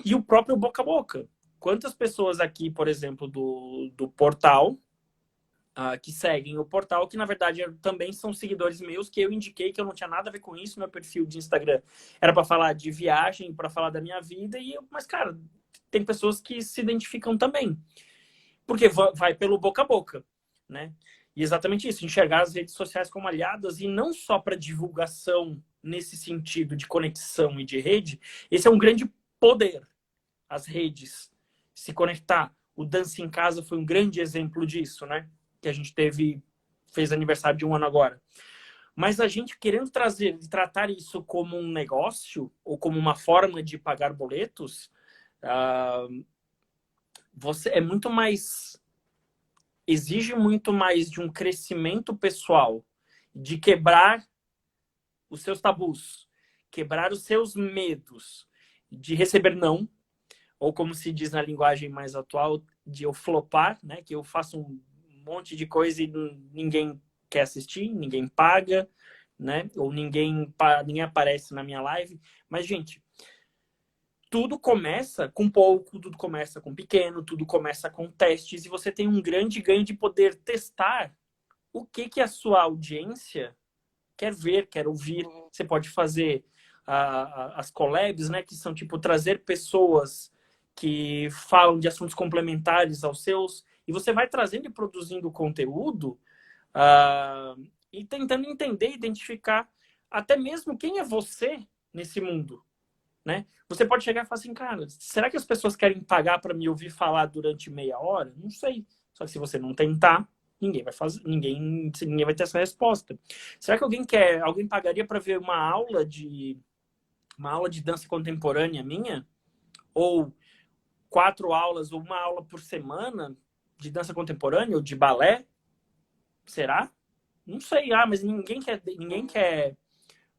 e o próprio boca a boca. Quantas pessoas aqui, por exemplo, do portal, que seguem o portal, que na verdade também são seguidores meus, que eu indiquei que eu não tinha nada a ver com isso, meu perfil de Instagram era para falar de viagem, para falar da minha vida, mas cara, tem pessoas que se identificam também, porque vai pelo boca a boca, né? E exatamente isso, enxergar as redes sociais como aliadas e não só para divulgação nesse sentido de conexão e de rede, esse é um grande poder, as redes, se conectar. O Dança em Casa foi um grande exemplo disso, né? Que a gente fez aniversário de 1 ano agora. Mas a gente querendo tratar isso como um negócio ou como uma forma de pagar boletos, você é muito mais, exige muito mais de um crescimento pessoal, de quebrar os seus tabus, quebrar os seus medos, de receber não, ou como se diz na linguagem mais atual, de eu flopar, né? Que eu faço um monte de coisa e ninguém quer assistir, ninguém paga, né? Ou ninguém aparece na minha live. Mas, gente, tudo começa com pouco, tudo começa com pequeno, tudo começa com testes, e você tem um grande ganho de poder testar o que a sua audiência quer ver, quer ouvir. Você pode fazer as collabs, né, que são tipo trazer pessoas que falam de assuntos complementares aos seus, e você vai trazendo e produzindo conteúdo e tentando entender, identificar até mesmo quem é você nesse mundo, né? Você pode chegar e falar assim, cara, será que as pessoas querem pagar para me ouvir falar durante meia hora? Não sei. Só que se você não tentar, ninguém vai fazer, ninguém vai ter essa resposta. Será que alguém pagaria para ver uma aula de dança contemporânea minha? Ou 4 aulas ou uma aula por semana de dança contemporânea ou de balé? Será? Não sei. Mas ninguém quer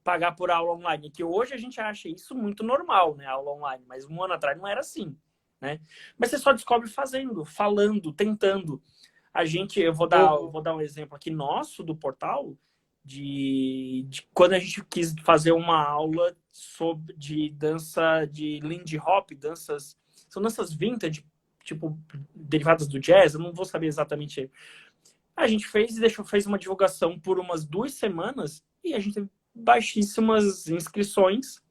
pagar por aula online, que hoje a gente acha isso muito normal, né, aula online, mas um ano atrás não era assim, né? Mas você só descobre fazendo, falando, tentando. Eu vou dar um exemplo aqui nosso do portal de quando a gente quis fazer uma aula de dança de Lindy Hop, são danças vintage, tipo derivadas do jazz, eu não vou saber exatamente. A gente fez uma divulgação por umas 2 semanas e a gente teve baixíssimas inscrições,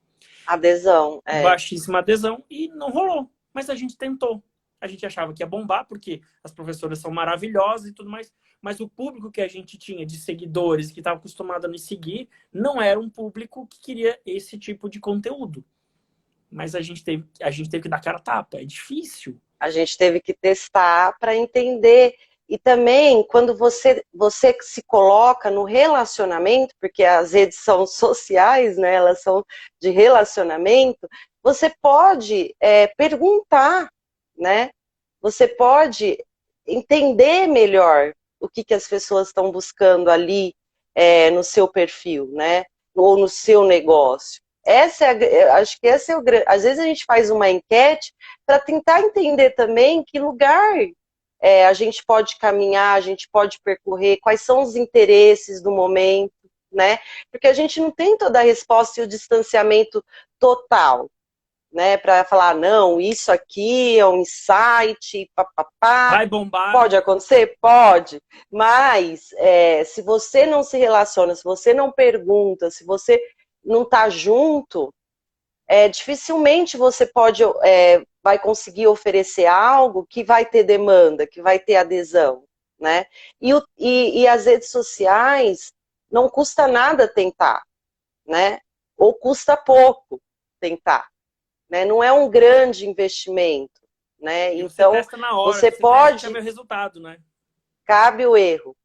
baixíssima adesão, e não rolou. Mas a gente tentou. A gente achava que ia bombar, porque as professoras são maravilhosas e tudo mais, mas o público que a gente tinha de seguidores, que estava acostumado a nos seguir, não era um público que queria esse tipo de conteúdo. Mas a gente teve que dar cara a tapa, é difícil. A gente teve que testar para entender. E também, quando você se coloca no relacionamento, porque as redes são sociais, né, elas são de relacionamento, você pode perguntar, né? Você pode entender melhor o que as pessoas estão buscando ali no seu perfil, né? Ou no seu negócio. Acho que esse é o grande. Às vezes a gente faz uma enquete para tentar entender também que lugar a gente pode caminhar, a gente pode percorrer, quais são os interesses do momento, né? Porque a gente não tem toda a resposta e o distanciamento total, né? Para falar, não, isso aqui é um insight, papapá. Vai bombar. Pode acontecer? Pode. Mas se você não se relaciona, se você não pergunta, se você não está junto, dificilmente você vai conseguir oferecer algo que vai ter demanda, que vai ter adesão, né? E as redes sociais não custa nada tentar, né? Ou custa pouco tentar, né? Não é um grande investimento, né? Então você testa na hora, você pode ver o resultado, né? Cabe o erro,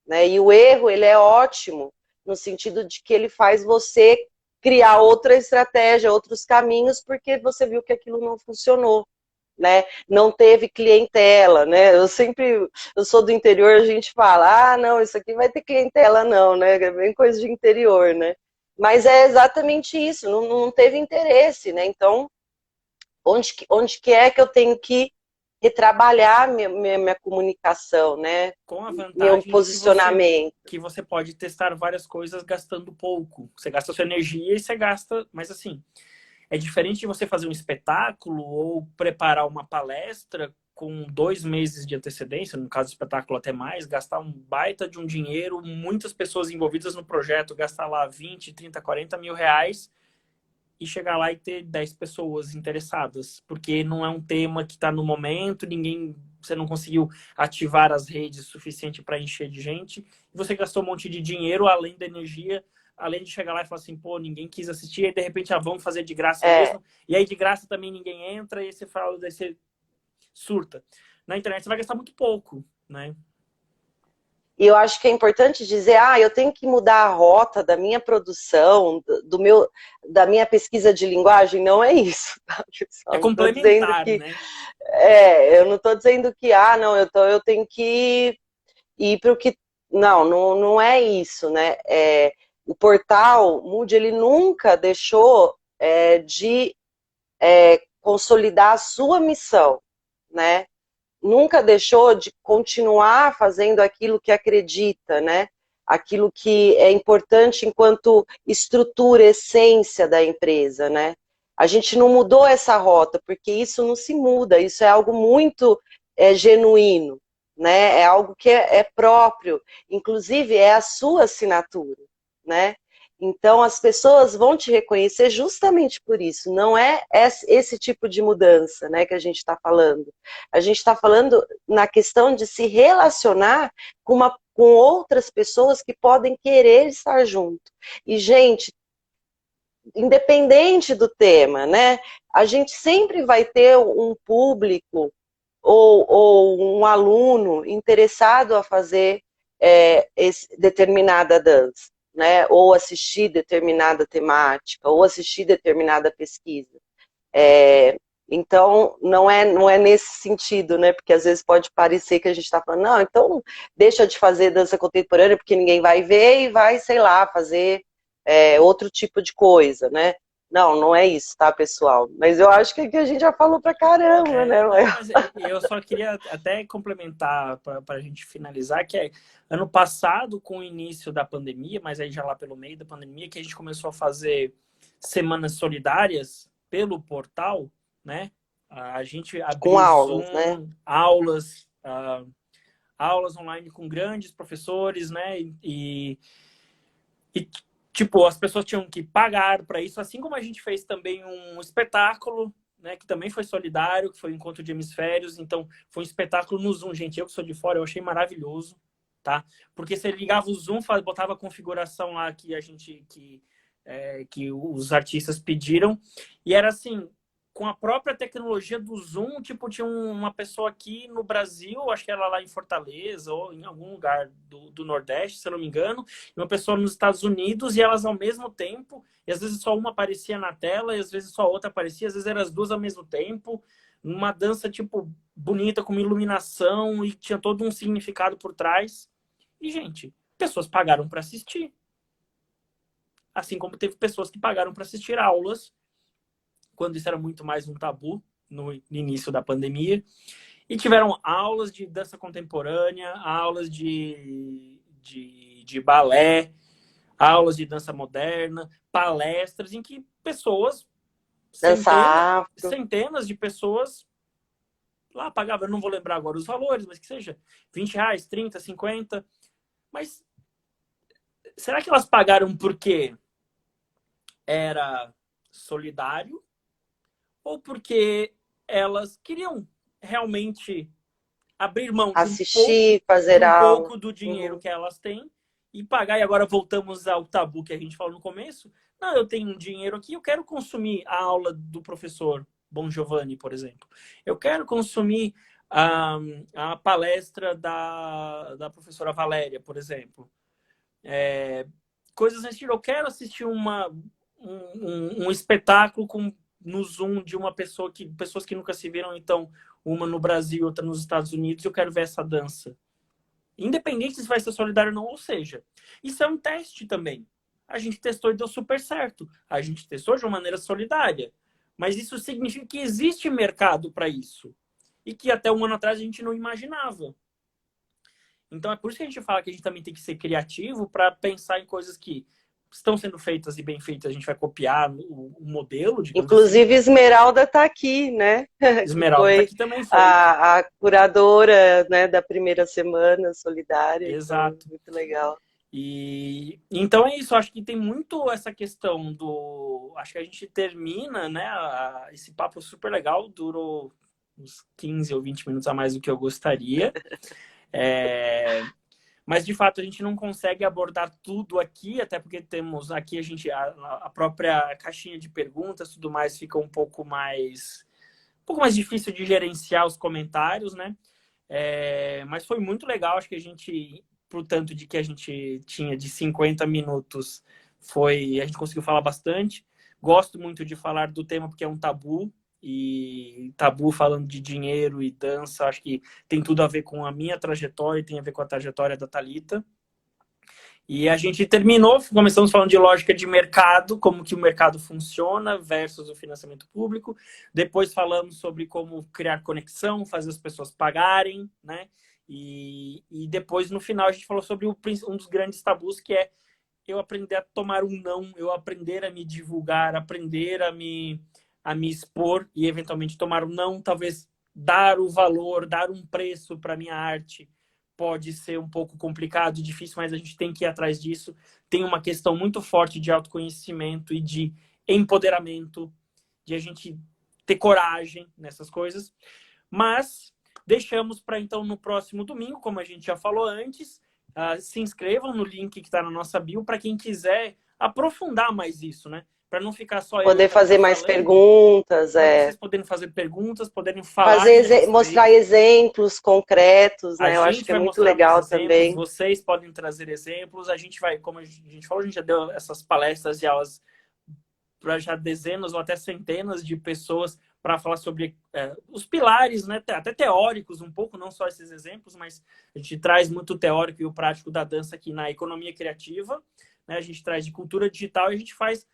né? E o erro, ele é ótimo no sentido de que ele faz você criar outra estratégia, outros caminhos, porque você viu que aquilo não funcionou, né? Não teve clientela, né? Eu sou do interior, a gente fala, não, isso aqui vai ter clientela não, né? É bem coisa de interior, né? Mas é exatamente isso, não teve interesse, né? Então, onde que é que eu tenho que retrabalhar minha comunicação, né? Com a vantagem meu posicionamento. Que você pode testar várias coisas gastando pouco. Você gasta a sua energia e você gasta... Mas assim, é diferente de você fazer um espetáculo ou preparar uma palestra com 2 meses de antecedência, no caso do espetáculo até mais, gastar um baita de um dinheiro, muitas pessoas envolvidas no projeto, gastar lá 20, 30, 40 mil reais e chegar lá e ter 10 pessoas interessadas, porque não é um tema que está no momento, você não conseguiu ativar as redes suficiente para encher de gente, e você gastou um monte de dinheiro, além da energia, além de chegar lá e falar assim, pô, ninguém quis assistir, e de repente, vamos fazer de graça mesmo, e aí de graça também ninguém entra, e daí você surta. Na internet você vai gastar muito pouco, né? E eu acho que é importante dizer, eu tenho que mudar a rota da minha produção, da minha pesquisa de linguagem, não é isso. Tá, pessoal? É complementar, né? Eu não estou dizendo que, não, eu tenho que ir para o que... Não é isso, né? O portal Mood, ele nunca deixou de consolidar a sua missão, né? Nunca deixou de continuar fazendo aquilo que acredita, né? Aquilo que é importante enquanto estrutura, essência da empresa, né? A gente não mudou essa rota, porque isso não se muda, isso é algo muito genuíno, né? É algo que é próprio, inclusive é a sua assinatura, né? Então as pessoas vão te reconhecer justamente por isso, não é esse tipo de mudança, né, que a gente está falando. A gente está falando na questão de se relacionar com outras pessoas que podem querer estar junto. E, gente, independente do tema, né? A gente sempre vai ter um público ou um aluno interessado a fazer determinada dança, né? Ou assistir determinada temática, ou assistir determinada pesquisa. Então, não é nesse sentido, né? Porque às vezes pode parecer que a gente está falando, não, então deixa de fazer dança contemporânea porque ninguém vai ver e vai, sei lá, fazer outro tipo de coisa, né? Não, não é isso, tá, pessoal? Mas eu acho que aqui a gente já falou pra caramba, né? Não, mas eu só queria até complementar para a gente finalizar, que ano passado, com o início da pandemia, mas aí já lá pelo meio da pandemia, que a gente começou a fazer semanas solidárias pelo portal, né? A gente abriu Com aulas, Zoom, né? aulas online com grandes professores, né? E, tipo, as pessoas tinham que pagar para isso, assim como a gente fez também um espetáculo, né, que também foi solidário, que foi o Encontro de Hemisférios. Então, foi um espetáculo no Zoom. Gente, eu que sou de fora, eu achei maravilhoso, tá? Porque você ligava o Zoom, botava a configuração lá que que os artistas pediram, e era assim, com a própria tecnologia do Zoom, tipo, tinha uma pessoa aqui no Brasil, acho que era lá em Fortaleza, ou em algum lugar do Nordeste, se eu não me engano, e uma pessoa nos Estados Unidos, e elas ao mesmo tempo, e às vezes só uma aparecia na tela, e às vezes só outra aparecia, às vezes eram as duas ao mesmo tempo, uma dança, tipo, bonita, com uma iluminação, e tinha todo um significado por trás. E, gente, pessoas pagaram para assistir. Assim como teve pessoas que pagaram para assistir aulas, quando isso era muito mais um tabu no início da pandemia. E tiveram aulas de dança contemporânea, aulas de balé, aulas de dança moderna, palestras em que pessoas, Dança afro. centenas de pessoas lá pagavam, eu não vou lembrar agora os valores, mas que seja R$ 20, 30, 50. Mas será que elas pagaram porque era solidário ou porque elas queriam realmente abrir mão Assistir, de fazer um aula. pouco do dinheiro Uhum. que elas têm e pagar? E agora voltamos ao tabu que a gente falou no começo. Não, eu tenho um dinheiro aqui, eu quero consumir a aula do professor Bon Giovanni, por exemplo. Eu quero consumir a palestra da professora Valéria, por exemplo. Coisas nesse estilo. Eu quero assistir um espetáculo no Zoom de pessoas que nunca se viram, então, uma no Brasil, outra nos Estados Unidos, e eu quero ver essa dança. Independente se vai ser solidário ou não, ou seja, isso é um teste também. A gente testou e deu super certo. A gente testou de uma maneira solidária. Mas isso significa que existe mercado para isso. E que até um ano atrás a gente não imaginava. Então é por isso que a gente fala que a gente também tem que ser criativo para pensar em coisas que estão sendo feitas e bem feitas. A gente vai copiar o modelo, digamos assim. Inclusive, Esmeralda está aqui, né? Que Esmeralda tá foi aqui também, foi. a curadora, né, da primeira semana solidária. Então, Exato. muito legal. E então é isso, acho que tem muito essa questão do. Acho que a gente termina, né? Esse papo super legal, durou uns 15 ou 20 minutos a mais do que eu gostaria. Mas de fato a gente não consegue abordar tudo aqui, até porque temos aqui a própria caixinha de perguntas, tudo mais fica um pouco mais difícil de gerenciar os comentários, né? Mas foi muito legal, acho que a gente, pro tanto de que a gente tinha de 50 minutos, a gente conseguiu falar bastante. Gosto muito de falar do tema porque é um tabu, e tabu falando de dinheiro e dança, acho que tem tudo a ver com a minha trajetória e tem a ver com a trajetória da Thalita. E a gente terminou, começamos falando de lógica de mercado, como que o mercado funciona versus o financiamento público. Depois falamos sobre como criar conexão, fazer as pessoas pagarem, né? E depois, no final, a gente falou sobre um dos grandes tabus, que é eu aprender a tomar um não, eu aprender a me divulgar, aprender a me expor e, eventualmente, tomar um não, talvez dar o valor, dar um preço para a minha arte, pode ser um pouco complicado e difícil, mas a gente tem que ir atrás disso. Tem uma questão muito forte de autoconhecimento e de empoderamento, de a gente ter coragem nessas coisas. Mas deixamos para, então, no próximo domingo, como a gente já falou antes, se inscrevam no link que está na nossa bio para quem quiser aprofundar mais isso, né? Para não ficar só poder fazer mais perguntas, vocês poderem fazer perguntas, poderem falar, mostrar exemplos concretos, né? Eu acho que é muito legal também. Vocês podem trazer exemplos. A gente vai, como a gente falou, a gente já deu essas palestras e aulas para já dezenas ou até centenas de pessoas para falar sobre os pilares, né? Até teóricos um pouco, não só esses exemplos, mas a gente traz muito o teórico e o prático da dança aqui na economia criativa, né? A gente traz de cultura digital e a gente faz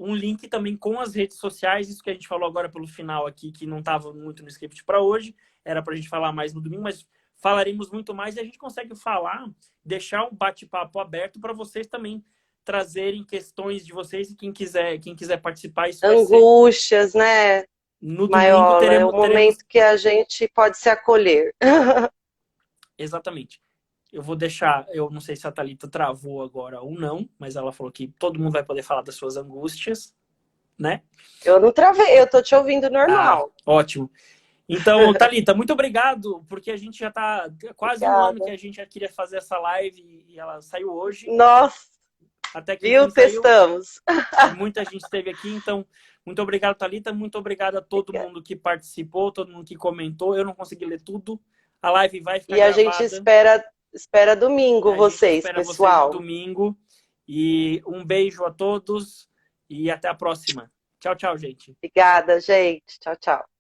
um link também com as redes sociais, isso que a gente falou agora pelo final aqui, que não estava muito no script para hoje, era para a gente falar mais no domingo, mas falaremos muito mais e a gente consegue falar, deixar um bate-papo aberto para vocês também trazerem questões de vocês e quem quiser participar. Isso angústias, né? No domingo é o momento que a gente pode se acolher. Exatamente. Eu vou deixar, eu não sei se a Thalita travou agora ou não, mas ela falou que todo mundo vai poder falar das suas angústias, né? Eu não travei, eu tô te ouvindo normal. Ótimo. Então, Thalita, muito obrigado, porque a gente já tá quase um ano que a gente já queria fazer essa live e ela saiu hoje. Nossa! Até que testamos. Muita gente esteve aqui, então, muito obrigado, Thalita, muito obrigado a todo mundo que participou, todo mundo que comentou. Eu não consegui ler tudo. A live vai ficar gravada. E a gente espera domingo vocês, pessoal. Vocês domingo. E um beijo a todos e até a próxima. Tchau, tchau, gente. Obrigada, gente. Tchau, tchau.